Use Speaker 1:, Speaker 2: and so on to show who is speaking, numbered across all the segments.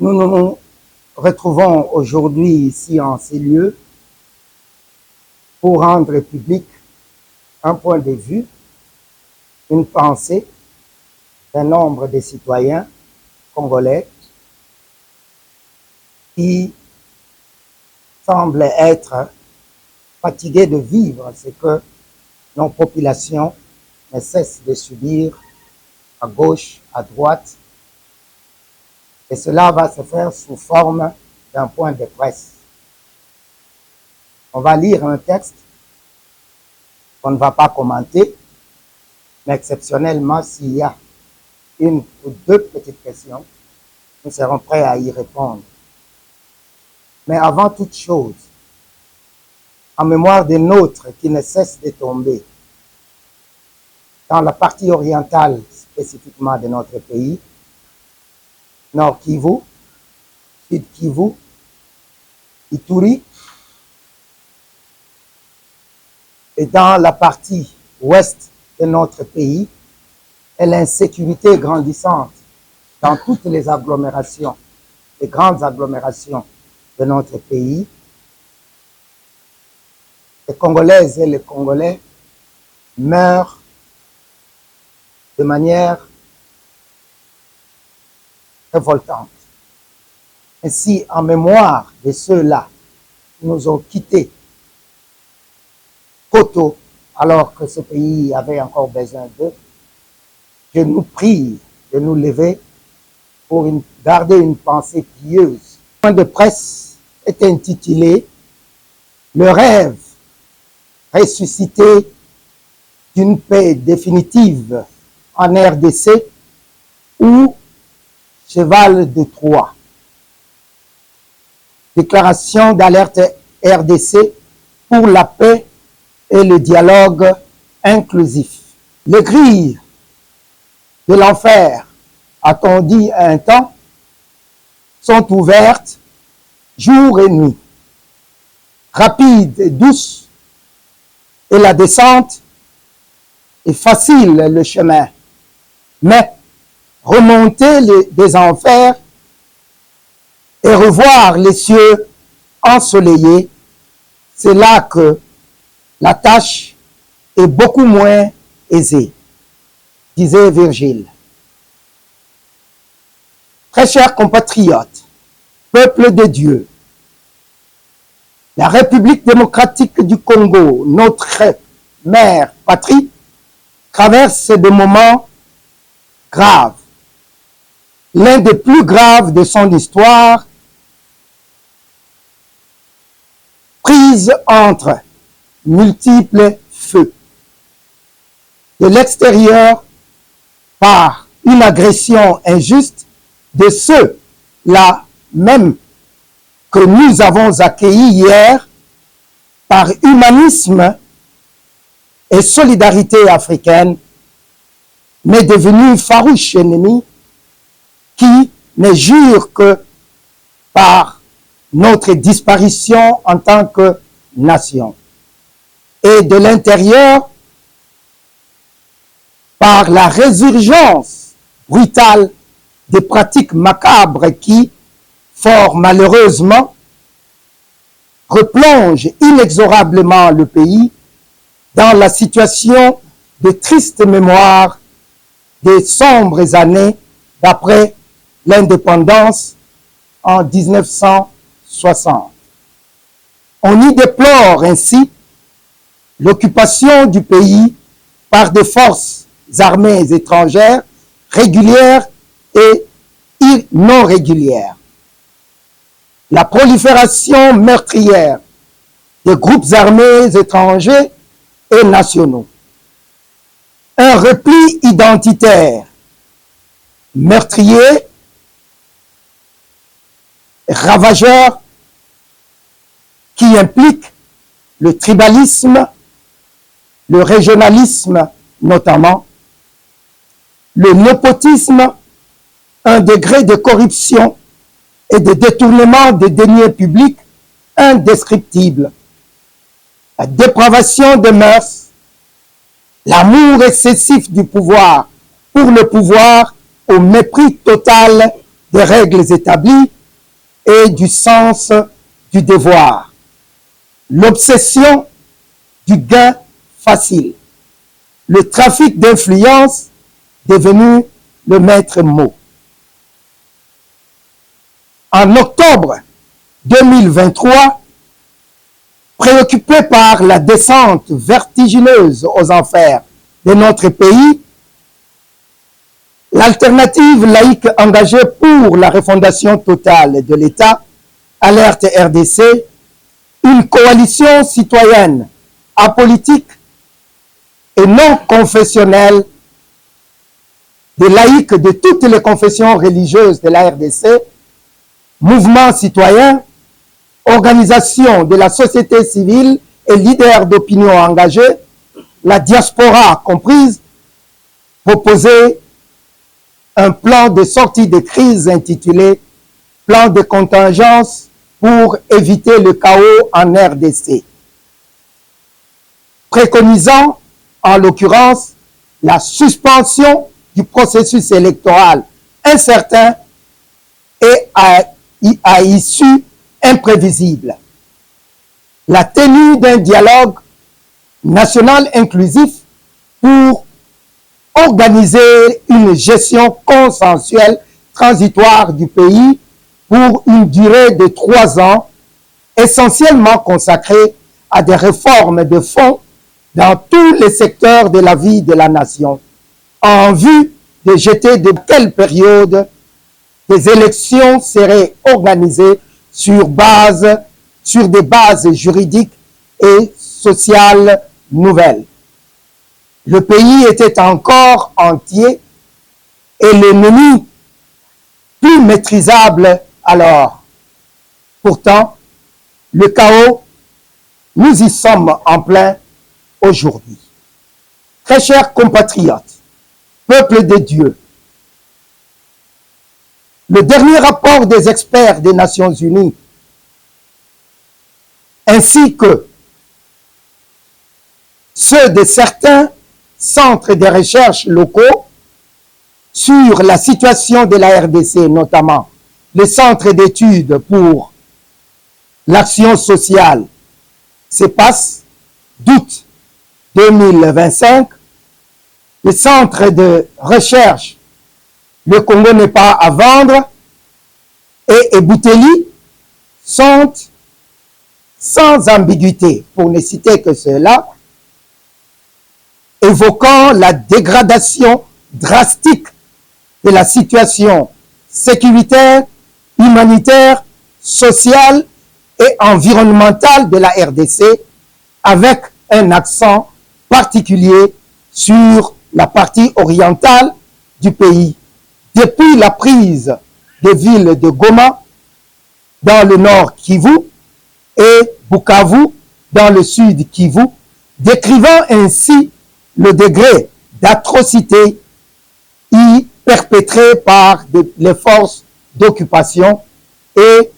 Speaker 1: Nous nous retrouvons aujourd'hui ici en ces lieux pour rendre public un point de vue, une pensée d'un nombre de citoyens congolais qui semblent être fatigués de vivre ce que nos populations ne cessent de subir à gauche, à droite. Et cela va se faire sous forme d'un point de presse. On va lire un texte qu'on ne va pas commenter, mais exceptionnellement, s'il y a une ou deux petites questions, nous serons prêts à y répondre. Mais avant toute chose, en mémoire des nôtres qui ne cessent de tomber dans la partie orientale spécifiquement de notre pays, Nord Kivu, Sud Kivu, Ituri, et dans la partie ouest de notre pays, et l'insécurité grandissante dans toutes les agglomérations, les grandes agglomérations de notre pays, les Congolaises et les Congolais meurent de manière révoltante. Ainsi, en mémoire de ceux-là qui nous ont quittés trop tôt, alors que ce pays avait encore besoin d'eux, je nous prie de nous lever pour garder une pensée pieuse. Le point de presse est intitulé « Le rêve ressuscité d'une paix définitive en RDC ou cheval de Troie ». Déclaration d'alerte RDC pour la paix et le dialogue inclusif. Les grilles de l'enfer, a-t-on dit à un temps, sont ouvertes jour et nuit, rapides et douces, et la descente est facile le chemin. Mais remonter des enfers et revoir les cieux ensoleillés, c'est là que la tâche est beaucoup moins aisée, disait Virgile. Très chers compatriotes, peuple de Dieu, la République démocratique du Congo, notre mère patrie, traverse des moments graves. L'un des plus graves de son histoire, prise entre multiples feux. De l'extérieur, par une agression injuste de ceux-là même que nous avons accueillis hier par humanisme et solidarité africaine, mais devenus farouches ennemis qui ne jurent que par notre disparition en tant que nation. Et de l'intérieur, par la résurgence brutale des pratiques macabres qui, fort malheureusement, replongent inexorablement le pays dans la situation de triste mémoire des sombres années d'après l'indépendance en 1960. On y déplore ainsi l'occupation du pays par des forces armées étrangères régulières et non régulières. La prolifération meurtrière de groupes armés étrangers et nationaux. Un repli identitaire meurtrier, ravageur, qui implique le tribalisme, le régionalisme notamment, le népotisme, un degré de corruption et de détournement des deniers publics indescriptible, la dépravation des mœurs, l'amour excessif du pouvoir pour le pouvoir au mépris total des règles établies et du sens du devoir. L'obsession du gain facile. Le trafic d'influence devenu le maître mot. En octobre 2023, préoccupé par la descente vertigineuse aux enfers de notre pays, l'alternative laïque engagée pour la refondation totale de l'État, Alerte RDC, une coalition citoyenne apolitique et non confessionnelle des laïcs de toutes les confessions religieuses de la RDC, mouvements citoyens, organisations de la société civile et leaders d'opinion engagés, la diaspora comprise, proposait un plan de sortie de crise intitulé « Plan de contingence pour éviter le chaos en RDC », préconisant en l'occurrence la suspension du processus électoral incertain et à issue imprévisible, la tenue d'un dialogue national inclusif pour organiser une gestion consensuelle transitoire du pays pour une durée de 3 ans, essentiellement consacrée à des réformes de fond dans tous les secteurs de la vie de la nation, en vue de jeter de telles périodes des élections seraient organisées sur des bases juridiques et sociales nouvelles. Le pays était encore entier et l'ennemi plus maîtrisable alors. Pourtant, le chaos, nous y sommes en plein aujourd'hui. Très chers compatriotes, peuple de Dieu, le dernier rapport des experts des Nations Unies ainsi que ceux de certains centres de recherche locaux sur la situation de la RDC, notamment le Centre d'études pour l'action sociale, CEPAS, d'août 2025, le Centre de recherche Le Congo n'est pas à vendre et Ebouteli sont sans ambiguïté, pour ne citer que cela, évoquant la dégradation drastique de la situation sécuritaire, humanitaire, sociale et environnementale de la RDC, avec un accent particulier sur la partie orientale du pays. Depuis la prise des villes de Goma dans le nord Kivu et Bukavu dans le sud Kivu, décrivant ainsi le degré d'atrocité y perpétré par les forces d'occupation et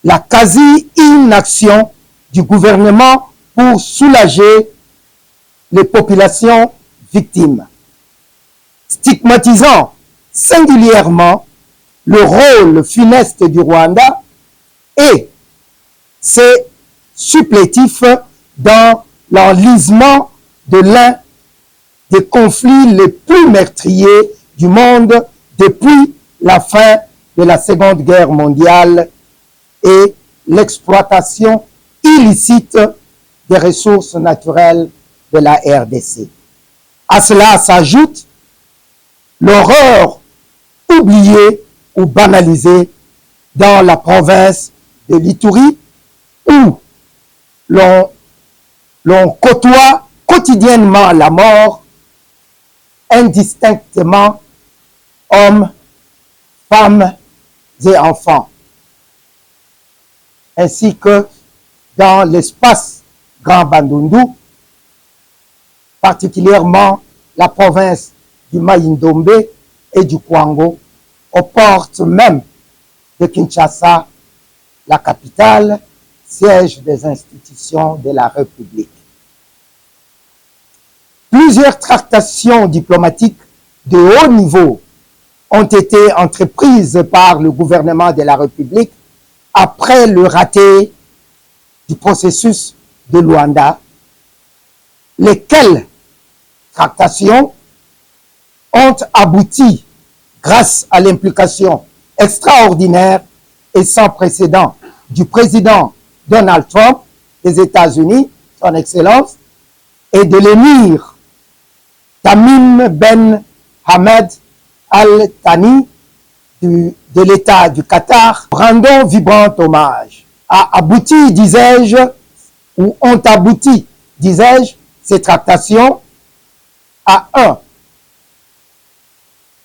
Speaker 1: la quasi-inaction du gouvernement pour soulager les populations victimes, stigmatisant singulièrement le rôle funeste du Rwanda et ses supplétifs dans l'enlisement de l'un des conflits les plus meurtriers du monde depuis la fin de la Seconde Guerre mondiale et l'exploitation illicite des ressources naturelles de la RDC. À cela s'ajoute l'horreur oubliée ou banalisée dans la province de l'Ituri où l'on côtoie quotidiennement la mort indistinctement hommes, femmes et enfants, ainsi que dans l'espace Grand Bandundu, particulièrement la province du Mai-Ndombe et du Kwango, aux portes même de Kinshasa, la capitale, siège des institutions de la République. Plusieurs tractations diplomatiques de haut niveau ont été entreprises par le gouvernement de la République après le raté du processus de Luanda, lesquelles tractations ont abouti grâce à l'implication extraordinaire et sans précédent du président Donald Trump des États-Unis, son Excellence, et de l'émir Tamim Ben Hamed Al Thani de l'État du Qatar, rendons vibrant hommage. A abouti, disais-je, ou ont abouti, disais-je, ces tractations à 1.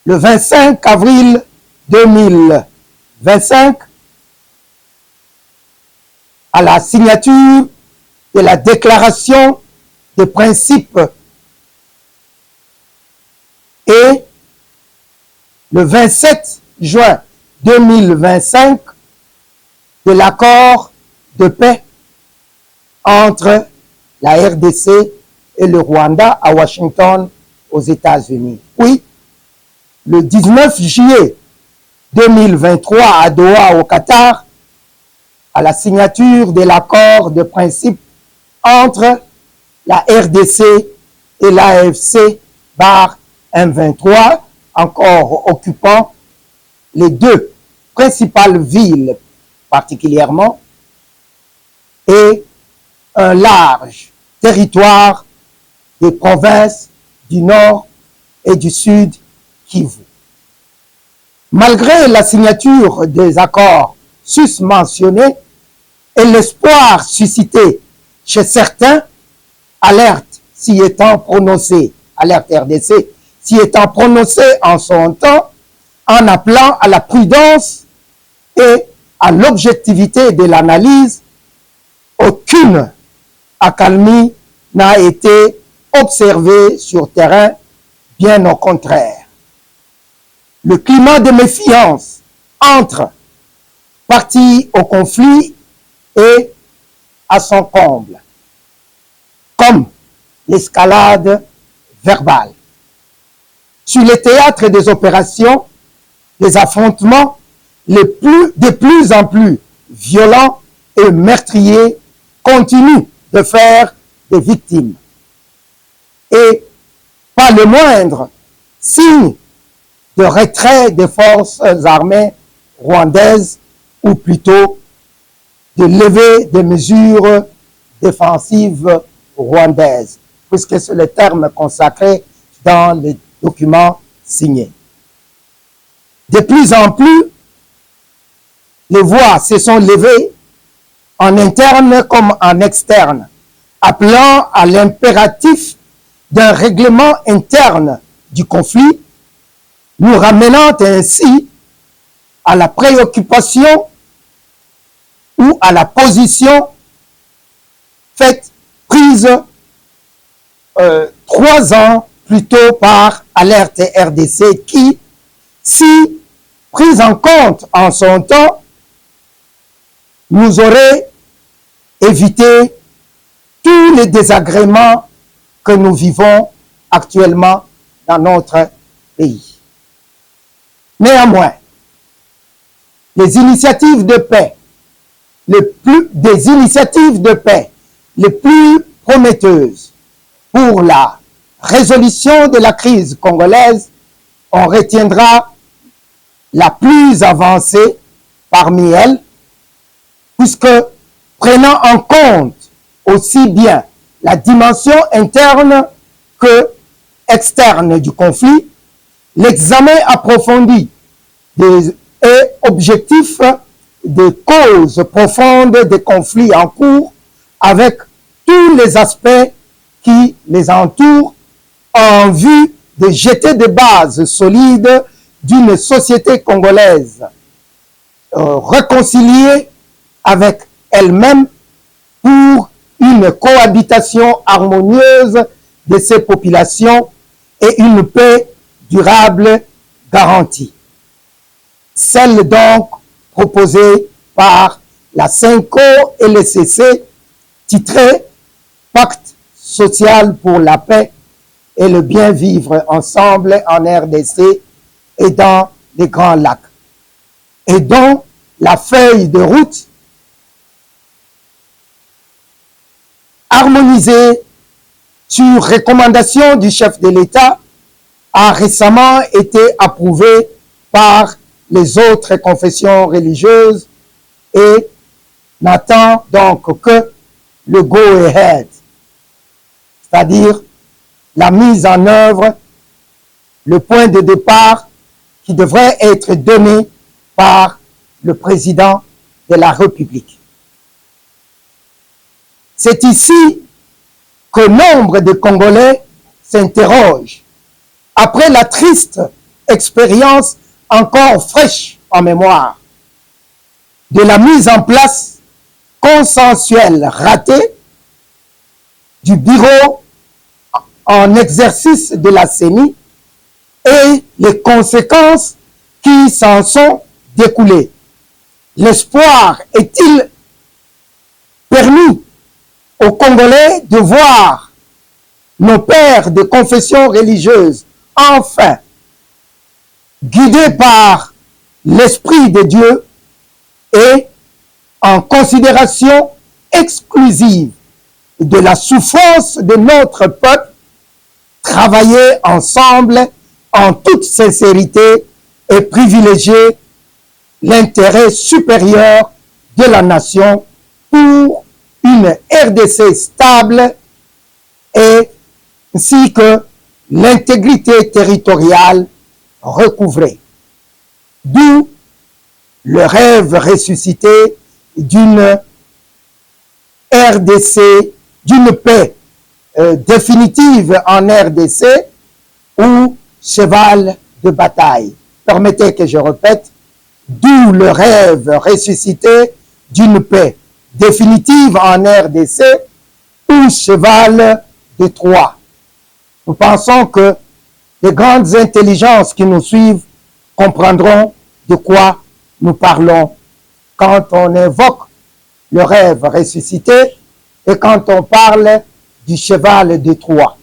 Speaker 1: Le 25 avril 2025, à la signature de la déclaration de principe et le 27 juin 2025 de l'accord de paix entre la RDC et le Rwanda à Washington, aux États-Unis. Oui, le 19 juillet 2023 à Doha, au Qatar, à la signature de l'accord de principe entre la RDC et l'AFC bar M23, encore occupant les deux principales villes particulièrement, et un large territoire des provinces du Nord et du Sud Kivu. Malgré la signature des accords susmentionnés et l'espoir suscité chez certains, alerte s'y étant prononcée, alerte RDC, s'y étant prononcée en son temps, en appelant à la prudence et à l'objectivité de l'analyse, aucune accalmie n'a été observée sur terrain, bien au contraire. Le climat de méfiance entre parties au conflit est à son comble, comme l'escalade verbale. Sur les théâtres des opérations, les affrontements de plus en plus violents et meurtriers continuent de faire des victimes. Et pas le moindre signe de retrait des forces armées rwandaises, ou plutôt de lever des mesures défensives rwandaises, puisque c'est le terme consacré dans les documents signés. De plus en plus, les voix se sont levées en interne comme en externe, appelant à l'impératif d'un règlement interne du conflit, nous ramenant ainsi à la préoccupation ou à la position prise 3 ans plus tôt par Alerte RDC qui, si prise en compte en son temps, nous aurait évité tous les désagréments que nous vivons actuellement dans notre pays. Néanmoins, les initiatives de paix, des initiatives de paix les plus prometteuses pour la résolution de la crise congolaise, on retiendra la plus avancée parmi elles, puisque prenant en compte aussi bien la dimension interne que externe du conflit, l'examen approfondi et objectif des causes profondes des conflits en cours avec tous les aspects qui les entourent en vue de jeter des bases solides d'une société congolaise réconciliée avec elle-même pour une cohabitation harmonieuse de ces populations et une paix durable garantie. Celle donc proposée par la CENCO et le CC, titrée Pacte social pour la paix et le bien vivre ensemble en RDC et dans les Grands Lacs, et dont la feuille de route harmonisée sur recommandation du chef de l'État a récemment été approuvée par les autres confessions religieuses et n'attend donc que le go-ahead, c'est-à-dire la mise en œuvre, le point de départ qui devrait être donné par le président de la République. C'est ici que nombre de Congolais s'interrogent après la triste expérience encore fraîche en mémoire de la mise en place consensuelle ratée du bureau en exercice de la CENI et les conséquences qui s'en sont découlées. L'espoir est-il permis aux Congolais de voir nos pères de confession religieuse enfin guidés par l'Esprit de Dieu et en considération exclusive de la souffrance de notre peuple, travailler ensemble en toute sincérité et privilégier l'intérêt supérieur de la nation pour une RDC stable et ainsi que l'intégrité territoriale recouvrée. D'où le rêve ressuscité d'une RDC, d'une paix définitive en RDC ou cheval de bataille. Permettez que je répète, d'où le rêve ressuscité d'une paix définitive en RDC ou cheval de Troie. Nous pensons que les grandes intelligences qui nous suivent comprendront de quoi nous parlons quand on évoque le rêve ressuscité et quand on parle du cheval de Troie.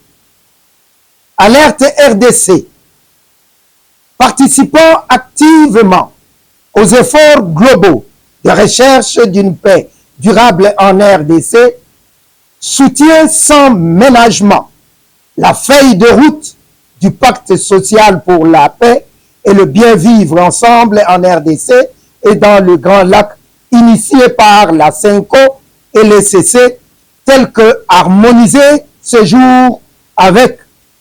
Speaker 1: Alerte RDC, participant activement aux efforts globaux de recherche d'une paix durable en RDC, soutient sans ménagement la feuille de route du pacte social pour la paix et le bien vivre ensemble en RDC et dans le Grand Lac initié par la CENCO et le CC, tel que harmonisé ce jour avec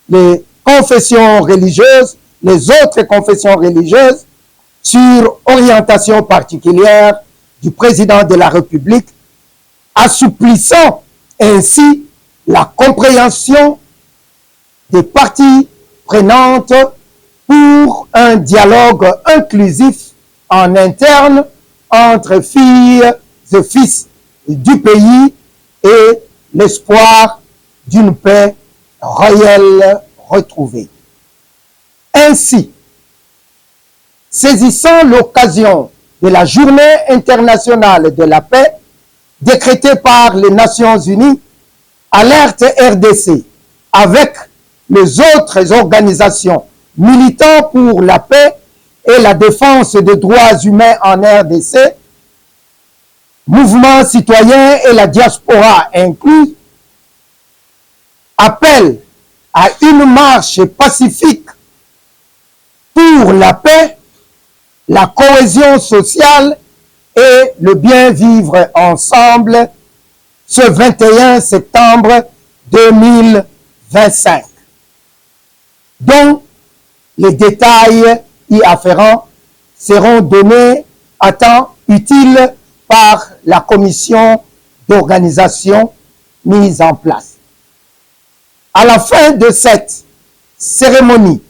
Speaker 1: les confessions religieuses, les autres confessions religieuses, sur orientation particulière du président de la République, assouplissant ainsi la compréhension des parties prenantes pour un dialogue inclusif en interne entre filles et fils du pays et l'espoir d'une paix réelle retrouvée. Ainsi, saisissant l'occasion de la Journée internationale de la paix décrétée par les Nations Unies, Alerte RDC, avec les autres organisations militant pour la paix et la défense des droits humains en RDC, mouvements citoyens et la diaspora inclus, appellent à une marche pacifique pour la paix, la cohésion sociale et le bien vivre ensemble ce 21 septembre 2025, dont les détails y afférents seront donnés à temps utile par la commission d'organisation mise en place. À la fin de cette cérémonie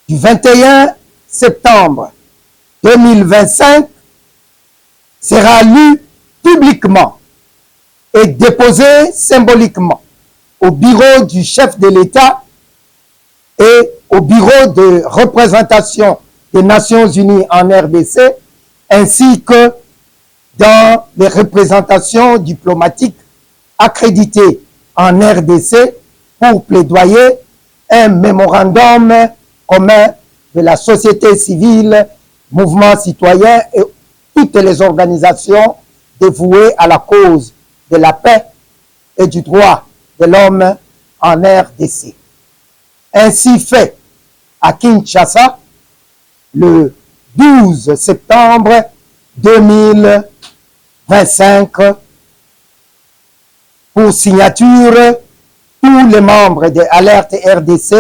Speaker 1: du 21 septembre 2025 sera lu publiquement et déposé symboliquement au bureau du chef de l'État et au bureau de représentation des Nations Unies en RDC, ainsi que dans les représentations diplomatiques accréditées en RDC pour plaidoyer un mémorandum commun de la société civile, mouvements citoyens et toutes les organisations dévouées à la cause de la paix et du droit de l'homme en RDC. Ainsi fait à Kinshasa le 12 septembre 2025 pour signature tous les membres de Alerte RDC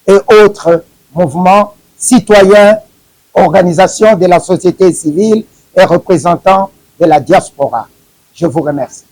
Speaker 1: et autres mouvements citoyens, organisations de la société civile et représentants de la diaspora. Je vous remercie.